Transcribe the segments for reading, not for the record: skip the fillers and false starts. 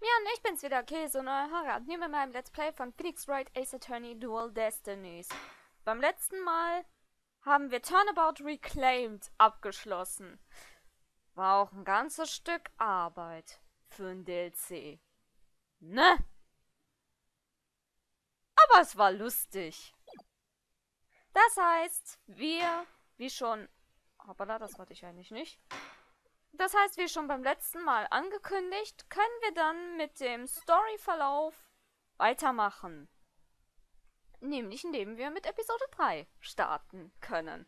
Ja, ich bin's wieder, Käse und euer Harald. Hier mit meinem Let's Play von Phoenix Wright Ace Attorney Dual Destinies. Beim letzten Mal haben wir Turnabout Reclaimed abgeschlossen. War auch ein ganzes Stück Arbeit für ein DLC. Ne? Aber es war lustig. Das heißt, wie schon... Hoppala, das wollte ich eigentlich nicht. Das heißt, wie schon beim letzten Mal angekündigt, können wir dann mit dem Storyverlauf weitermachen. Nämlich indem wir mit Episode 3 starten können.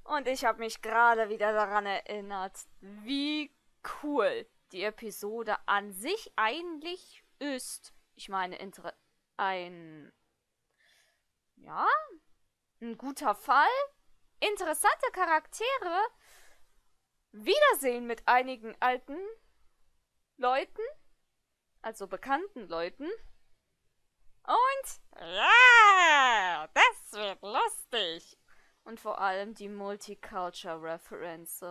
Und ich habe mich gerade wieder daran erinnert, wie cool die Episode an sich eigentlich ist. Ich meine, ein guter Fall, interessante Charaktere, Wiedersehen mit einigen alten Leuten, also bekannten Leuten. Und ja, das wird lustig. Und vor allem die Multicultural-Referenz.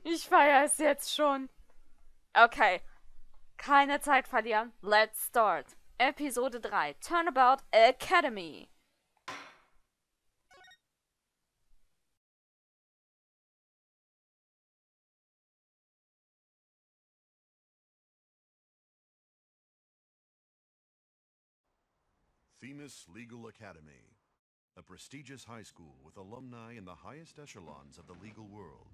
Ich feiere es jetzt schon. Okay, keine Zeit verlieren. Let's start. Episode 3, Turnabout Academy. Themis Legal Academy, a prestigious high school with alumni in the highest echelons of the legal world.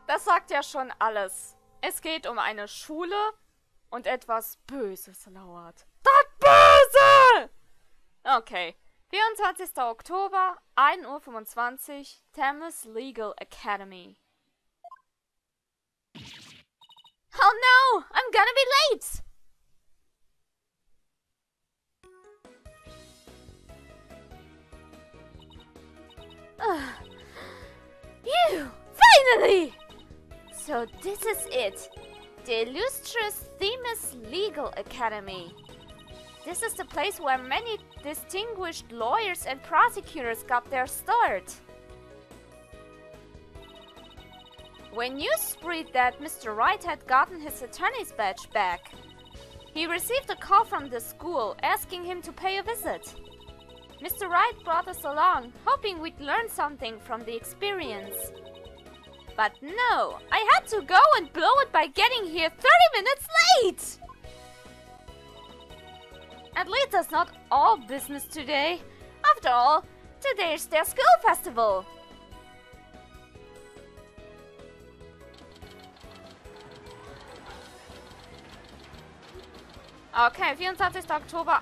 Das sagt ja schon alles. Es geht um eine Schule und etwas Böses lauert. Das Böse! Okay. 24. Oktober, 1:25 Uhr, Themis Legal Academy. Oh no! I'm gonna be late! You! Finally! So this is it. The illustrious Themis Legal Academy. This is the place where many distinguished lawyers and prosecutors got their start. When news spread that Mr. Wright had gotten his attorney's badge back, he received a call from the school asking him to pay a visit. Mr. Wright brought us along, hoping we'd learn something from the experience. But no, I had to go and blow it by getting here 30 minutes late! At least that's not all business today. After all, today's their school festival. Okay, 24. Oktober,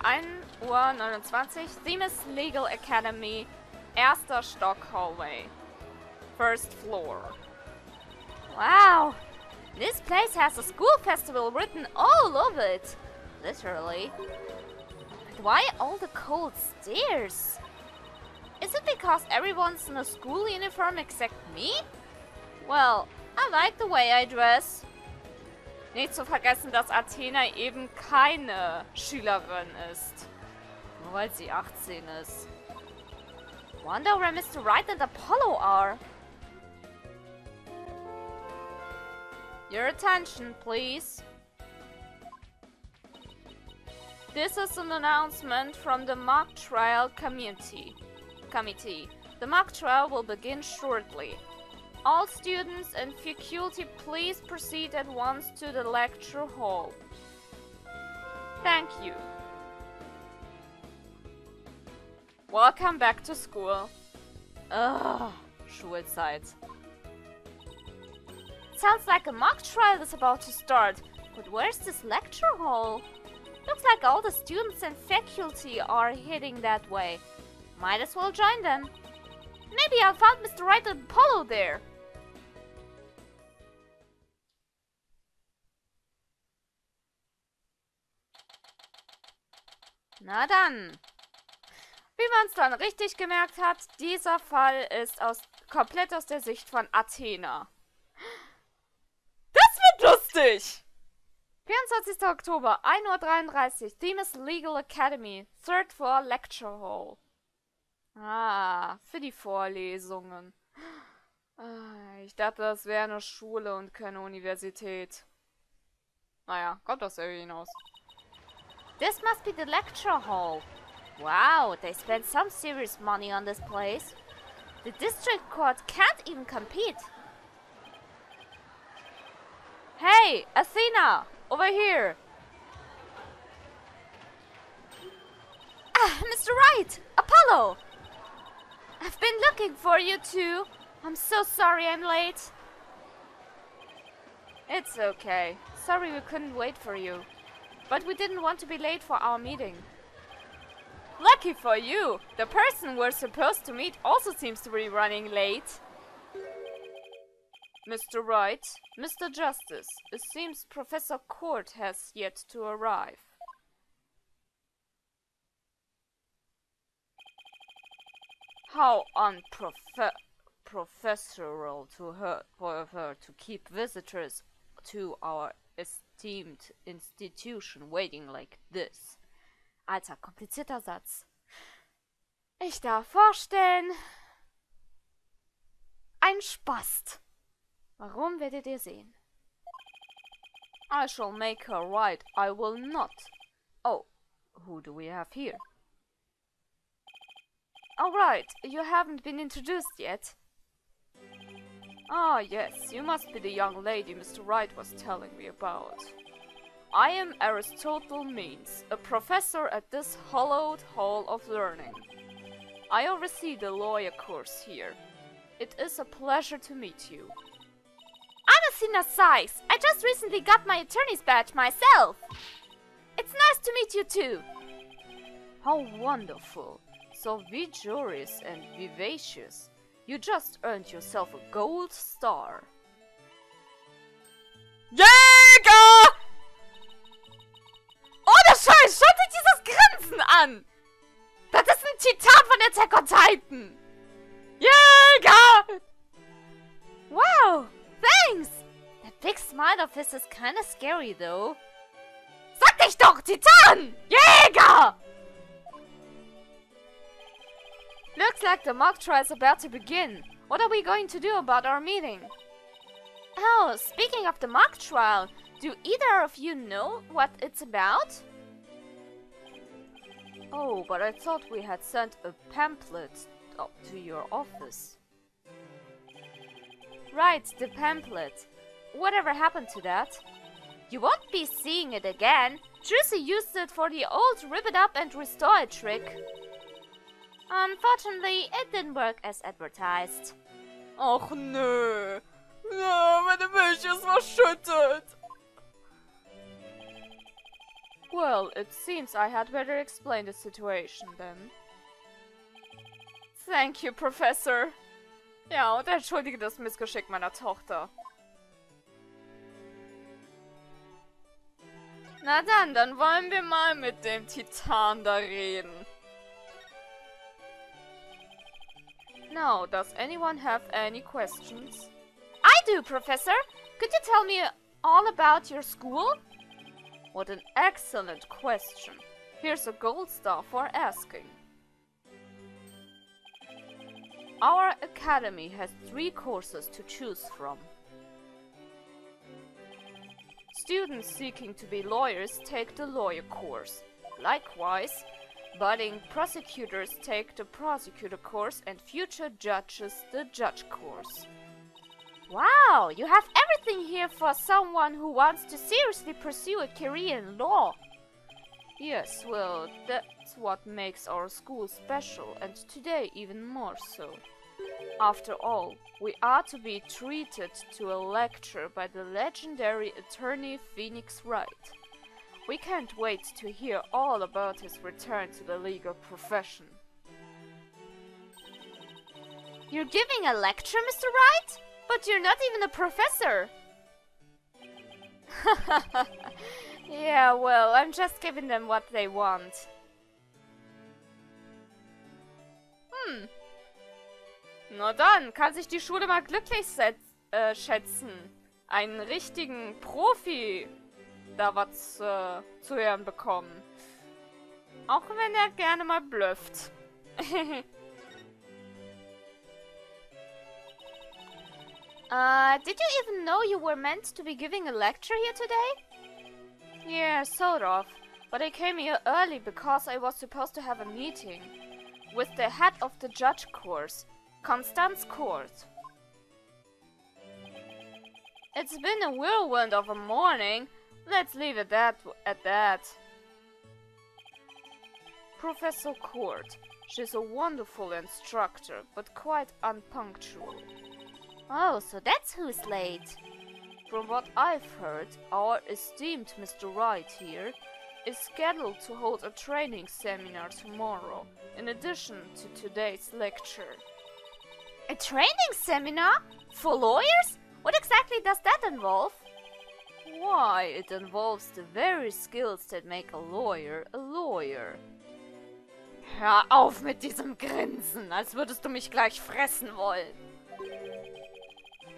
1:29 Uhr, Themis Legal Academy, erster Stock Hallway. First floor. Wow! This place has a school festival written all over it. Literally. But why all the cold stairs? Is it because everyone's in a school uniform except me? Well, I like the way I dress. Nicht zu vergessen, dass Athena eben keine Schülerin ist. Nur weil sie 18 ist. Wonder where Mr. Wright and Apollo are. Your attention, please. This is an announcement from the mock trial committee. The mock trial will begin shortly. All students and faculty, please proceed at once to the lecture hall. Thank you. Welcome back to school. Ugh, Schulzeit. Sounds like a mock trial is about to start, but where's this lecture hall? Looks like all the students and faculty are heading that way. Might as well join them. Maybe I'll find Mr. Wright and Apollo there. Na dann. Wie man es dann richtig gemerkt hat, dieser Fall ist komplett aus der Sicht von Athena. Das wird lustig! 24. Oktober, 1:33 Uhr, Theme ist Legal Academy, Third Floor Lecture Hall. Ah, für die Vorlesungen. Ich dachte, das wäre eine Schule und keine Universität. Naja, kommt das irgendwie hinaus. This must be the lecture hall. Wow, they spent some serious money on this place. The district court can't even compete. Hey, Athena, over here. Ah, Mr. Wright, Apollo. I've been looking for you too. I'm so sorry I'm late. It's okay. Sorry we couldn't wait for you. But we didn't want to be late for our meeting. Lucky for you! The person we're supposed to meet also seems to be running late. Mr. Wright, Mr. Justice, it seems Professor Court has yet to arrive. How unprofessional for her to keep visitors to our esteemed institution waiting like this. Alter, komplizierter Satz. Ich darf vorstellen, ein Spast. Warum werdet ihr sehen? I shall make her right, I will not. Oh, who do we have here? All right, you haven't been introduced yet. Ah, yes, you must be the young lady Mr. Wright was telling me about. I am Aristotle Means, a professor at this hallowed hall of learning. I oversee the lawyer course here. It is a pleasure to meet you. I'm Athena Sykes. I just recently got my attorney's badge myself. It's nice to meet you too. How wonderful. So vigorous and vivacious. You just earned yourself a gold star. Jäger! Ohne Scheiß, schaut euch dieses Grinsen an! Das ist ein Titan von Attack on Titan! Jäger! Wow, thanks! That big smile of his is kinda scary though. Sag dich doch, Titan! Jäger! Looks like the mock trial is about to begin. What are we going to do about our meeting? Oh, speaking of the mock trial, do either of you know what it's about? Oh, but I thought we had sent a pamphlet to your office. Right, the pamphlet. Whatever happened to that? You won't be seeing it again. Trucy used it for the old rip it up and restore it trick. Unfortunately, it didn't work as advertised. Och nö. Ja, meine Milch ist verschüttet. Well, it seems I had better explain the situation then. Thank you, Professor. Ja, und entschuldige das Missgeschick meiner Tochter. Na dann wollen wir mal mit dem Titan da reden. Now, does anyone have any questions? I do, Professor! Could you tell me all about your school? What an excellent question. Here's a gold star for asking. Our academy has 3 courses to choose from. Students seeking to be lawyers take the lawyer course. Likewise, budding prosecutors take the prosecutor course and future judges the judge course. Wow, you have everything here for someone who wants to seriously pursue a career in law. Yes, well, that's what makes our school special, and today even more so. After all, we are to be treated to a lecture by the legendary attorney Phoenix Wright. We can't wait to hear all about his return to the legal profession. You're giving a lecture, Mr. Wright? But you're not even a professor. Yeah, well, I'm just giving them what they want. Na dann, kann sich die Schule mal glücklich schätzen. Einen richtigen Profi da was zu hören bekommen. Auch wenn er gerne mal blufft. Did you even know you were meant to be giving a lecture here today? Yeah, sort of. But I came here early because I was supposed to have a meeting with the head of the judge course, Constance Court. It's been a whirlwind of a morning. Let's leave it at that. Professor Court. She's a wonderful instructor, but quite unpunctual. Oh, so that's who's late. From what I've heard, our esteemed Mr. Wright here is scheduled to hold a training seminar tomorrow, in addition to today's lecture. A training seminar? For lawyers? What exactly does that involve? Why, it involves the very skills that make a lawyer a lawyer. Hör auf mit diesem Grinsen, als würdest du mich gleich fressen wollen.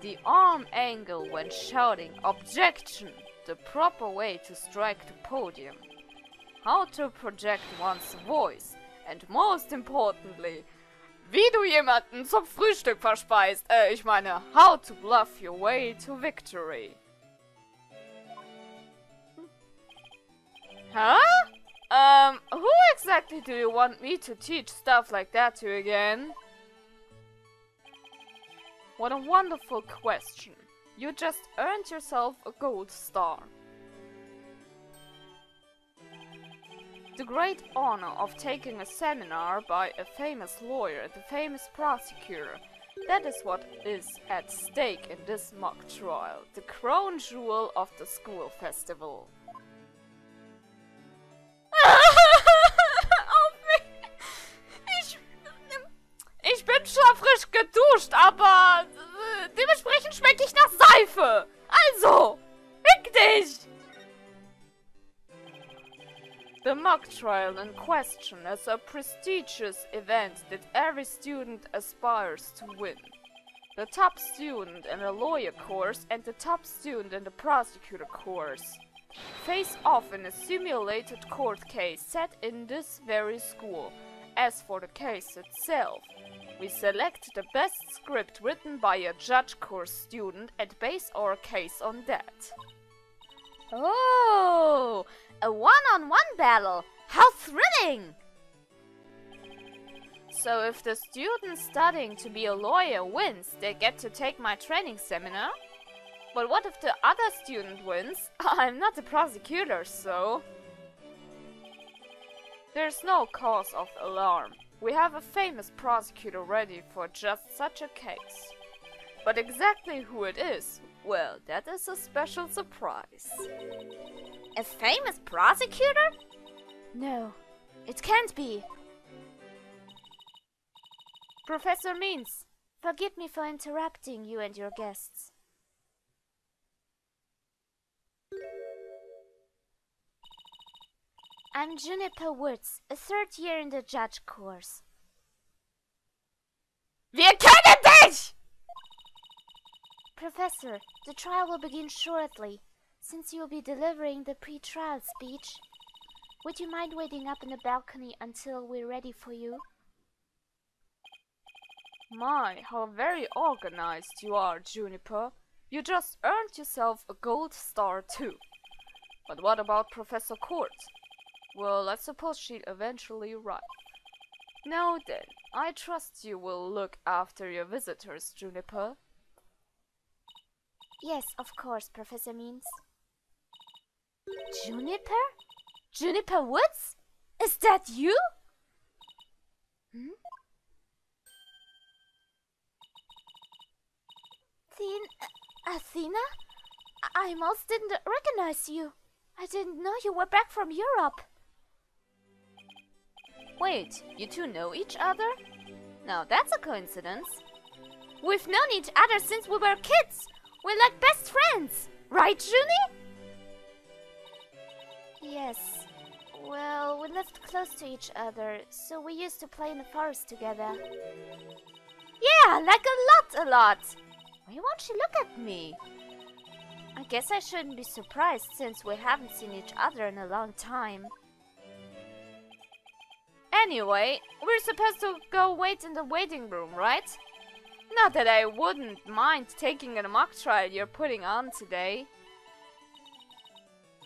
The arm angle when shouting objection, the proper way to strike the podium. How to project one's voice, and most importantly, wie du jemanden zum Frühstück verspeist. Ich meine, how to bluff your way to victory. Huh? Who exactly do you want me to teach stuff like that to again? What a wonderful question. You just earned yourself a gold star. The great honor of taking a seminar by a famous lawyer, the famous prosecutor. That is what is at stake in this mock trial, the crown jewel of the school festival. Ich bin zwar frisch geduscht, aber dementsprechend schmecke ich nach Seife. Also, fick dich! The mock trial in question is a prestigious event that every student aspires to win. The top student in the lawyer course and the top student in the prosecutor course face off in a simulated court case set in this very school. As for the case itself, we select the best script written by a judge course student and base our case on that. Oh, a one-on-one battle! How thrilling! So if the student studying to be a lawyer wins, they get to take my training seminar? But what if the other student wins? I'm not a prosecutor, so... There's no cause of alarm. We have a famous prosecutor ready for just such a case. But exactly who it is, well, that is a special surprise. A famous prosecutor? No, it can't be. Professor Means, forgive me for interrupting you and your guests. I'm Juniper Woods, a third year in the judge course. Wir kennen dich! Professor, the trial will begin shortly. Since you'll be delivering the pre-trial speech, would you mind waiting up in the balcony until we're ready for you? My, how very organized you are, Juniper. You just earned yourself a gold star too. But what about Professor Court? Well, I suppose she'll eventually arrive. Now then, I trust you will look after your visitors, Juniper. Yes, of course, Professor Means. Juniper? Juniper Woods? Is that you? Athena? I almost didn't recognize you. I didn't know you were back from Europe. Wait, you two know each other? Now that's a coincidence. We've known each other since we were kids. We're like best friends. Right, Julie? Yes. Well, we lived close to each other, so we used to play in the forest together. Yeah, like a lot. Why won't she look at me? I guess I shouldn't be surprised since we haven't seen each other in a long time. Anyway, we're supposed to go wait in the waiting room, right? Not that I wouldn't mind taking a mock trial you're putting on today.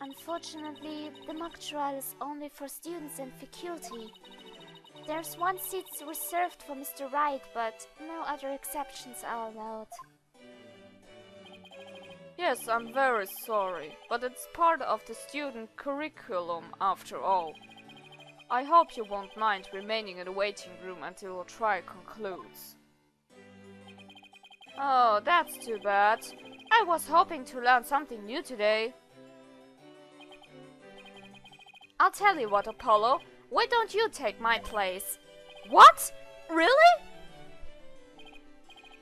Unfortunately, the mock trial is only for students and faculty. There's one seat reserved for Mr. Wright, but no other exceptions are allowed. Yes, I'm very sorry, but it's part of the student curriculum after all. I hope you won't mind remaining in the waiting room until the trial concludes. Oh, that's too bad. I was hoping to learn something new today. I'll tell you what, Apollo. Why don't you take my place? What? Really?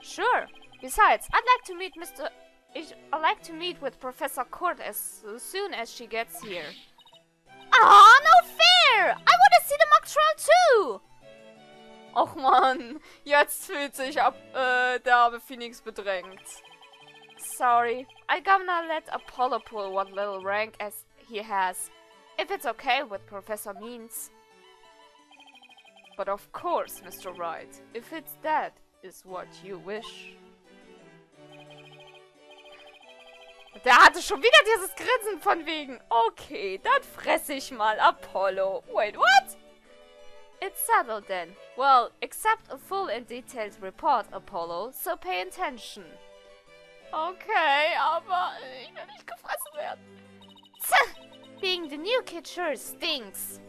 Sure. Besides, I'd like to meet with Professor Court as soon as she gets here. Ah, no fair! I want to see the mock trial too! Och man, jetzt fühlt sich der arme Phoenix bedrängt. Sorry, I'm gonna let Apollo pull what little rank as he has, if it's okay with Professor Means. But of course, Mr. Wright, if that is what you wish. Der hatte schon wieder dieses Grinsen von wegen, okay, dann fresse ich mal Apollo. Wait, what? It's settled then. Well, accept a full and detailed report, Apollo, so pay attention. Okay, aber ich will nicht gefressen werden. Being the new kid sure stinks.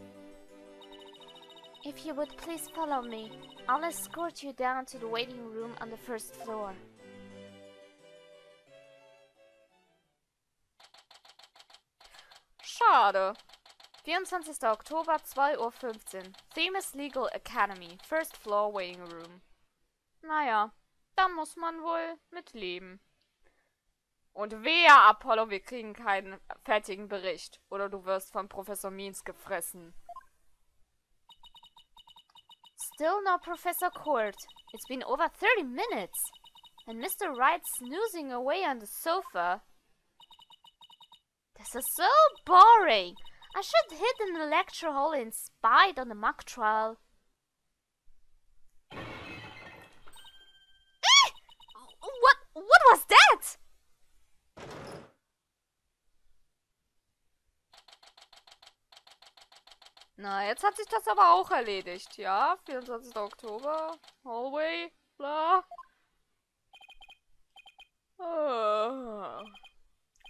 If you would please follow me, I'll escort you down to the waiting room on the first floor. Schade. 24. Oktober, 2:15 Uhr. Theme is Legal Academy, First Floor Waiting Room. Naja, da muss man wohl mit leben. Und wehe, Apollo, wir kriegen keinen fertigen Bericht. Oder du wirst von Professor Means gefressen. Still no Professor Court. It's been over 30 minutes. And Mr. Wright snoozing away on the sofa. This is so boring. I should hid in the lecture hall and spied on the mock trial. What was that? Na, jetzt hat sich das aber auch erledigt, ja? 24. Oktober, Hallway, bla.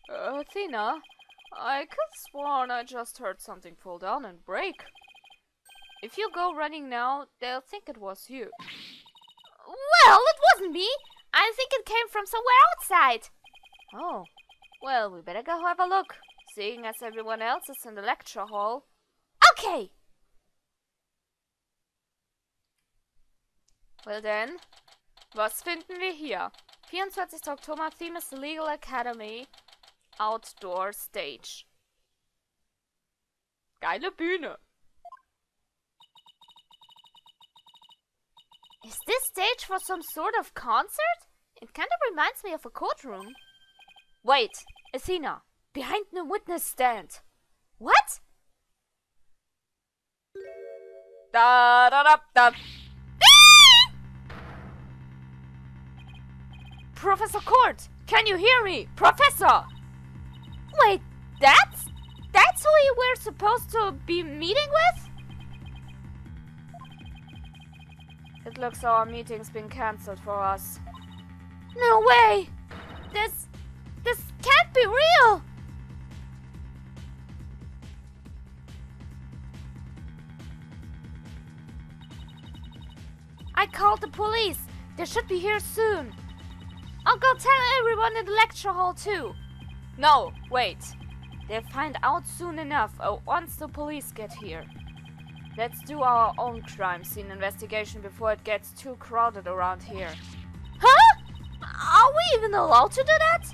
Athena, I could sworn I just heard something fall down and break. If you go running now, they'll think it was you. Well, it wasn't me. I think it came from somewhere outside. Oh, well, we better go have a look, seeing as everyone else is in the lecture hall. Okay. Well then, was finden wir hier? 24. Oktober, Theme is Legal Academy, Outdoor Stage. Geile Bühne. Is this stage for some sort of concert? It kind of reminds me of a courtroom. Wait, Athena, behind the witness stand. What? Da da da da. Professor Court, can you hear me? Professor! Wait, that's who you were supposed to be meeting with? It looks our meeting's been cancelled for us. No way! This can't be real! I called the police. They should be here soon. I'll go tell everyone in the lecture hall too. No, wait. They'll find out soon enough once the police get here. Let's do our own crime scene investigation before it gets too crowded around here. Huh? we even allowed to do that?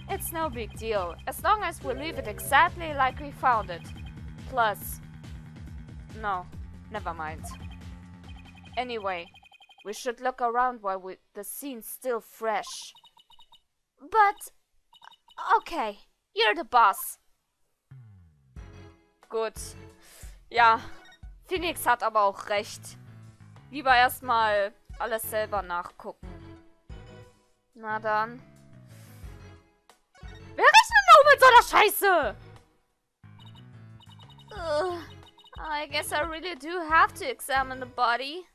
It's no big deal, as long as we leave it exactly like we found it. Plus... No, never mind. Anyway, we should look around while the scene's still fresh. But... Okay, you're the boss. Gut. Ja, Phoenix hat aber auch recht. Lieber erstmal alles selber nachgucken. Na dann. Wer rechnet noch mit so einer Scheiße? I guess I really do have to examine the body.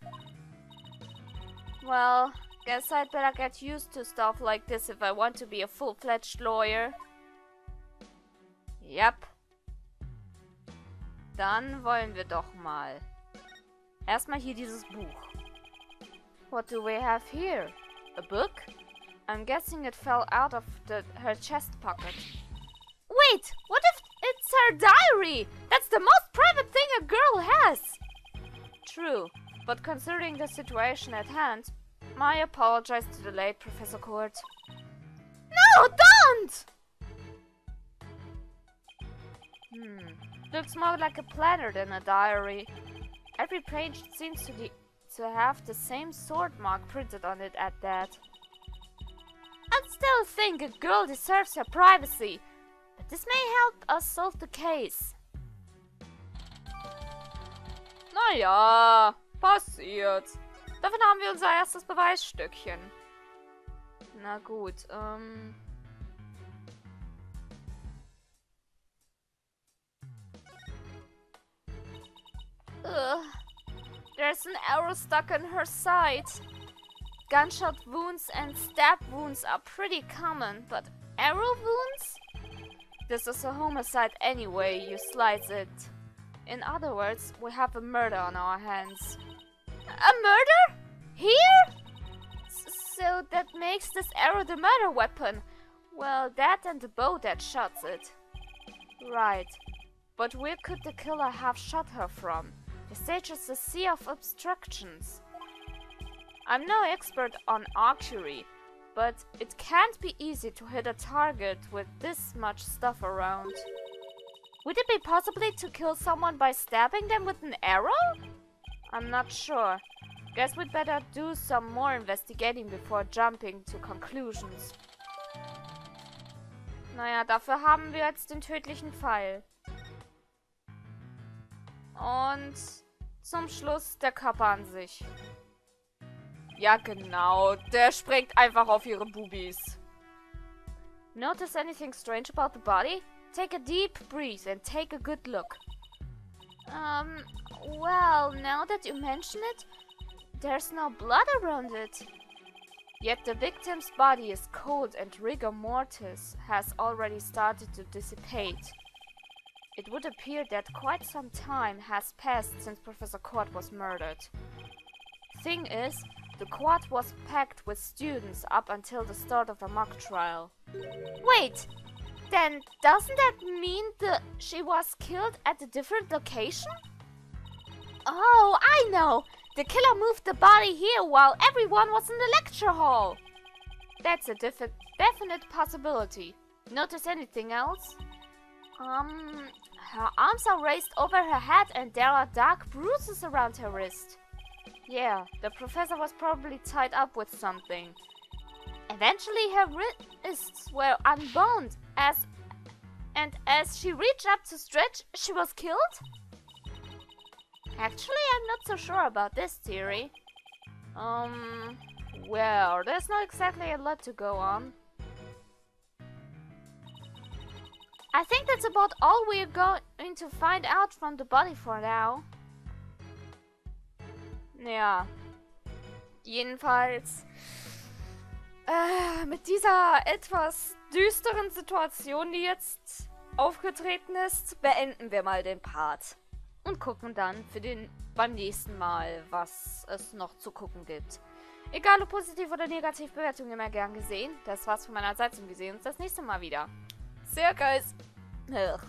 Well, guess I'd better get used to stuff like this if I want to be a full-fledged lawyer. Yep. Dann wollen wir doch mal. Erstmal hier dieses Buch. What do we have here? A book? I'm guessing it fell out of her chest pocket. Wait! What if it's her diary? That's the most private thing a girl has! True, but considering the situation at hand, I apologize to the late Professor Kurt. No, don't! Looks more like a planner than a diary. Every page seems to have the same sword mark printed on it at that. I still think a girl deserves her privacy, but this may help us solve the case. Naja, passiert. Davon haben wir unser erstes Beweisstückchen. Na gut, There's an arrow stuck in her side. Gunshot wounds and stab wounds are pretty common, but arrow wounds? This is a homicide anyway, you slice it. In other words, we have a murder on our hands. A murder? Here? So that makes this arrow the murder weapon. Well, that and the bow that shoots it. Right. But where could the killer have shot her from? The stage is a sea of obstructions. I'm no expert on archery, but it can't be easy to hit a target with this much stuff around. Would it be possible to kill someone by stabbing them with an arrow? I'm not sure. Guess we'd better do some more investigating before jumping to conclusions. Naja, dafür haben wir jetzt den tödlichen Pfeil. Und zum Schluss der Körper an sich. Ja genau, der springt einfach auf ihre Bubis. Notice anything strange about the body? Take a deep breath and take a good look. Well, now that you mention it, there's no blood around it. Yet the victim's body is cold and rigor mortis has already started to dissipate. It would appear that quite some time has passed since Professor Court was murdered. Thing is, the court was packed with students up until the start of the mock trial. Wait! Then doesn't that mean she was killed at a different location? Oh, I know! The killer moved the body here while everyone was in the lecture hall! That's a definite possibility. Notice anything else? Her arms are raised over her head and there are dark bruises around her wrist. Yeah, the professor was probably tied up with something. Eventually her wrists were unbound and as she reached up to stretch, she was killed? Actually, I'm not so sure about this theory. Well, there's not exactly a lot to go on. I think that's about all we're going to find out from the body for now. Ja. Jedenfalls mit dieser etwas düsteren Situation, die jetzt aufgetreten ist, beenden wir mal den Part. Und gucken dann beim nächsten Mal, was es noch zu gucken gibt. Egal ob positiv oder negativ, Bewertung immer gern gesehen. Das war's von meiner Seite und wir sehen uns das nächste Mal wieder. Circus! Ugh.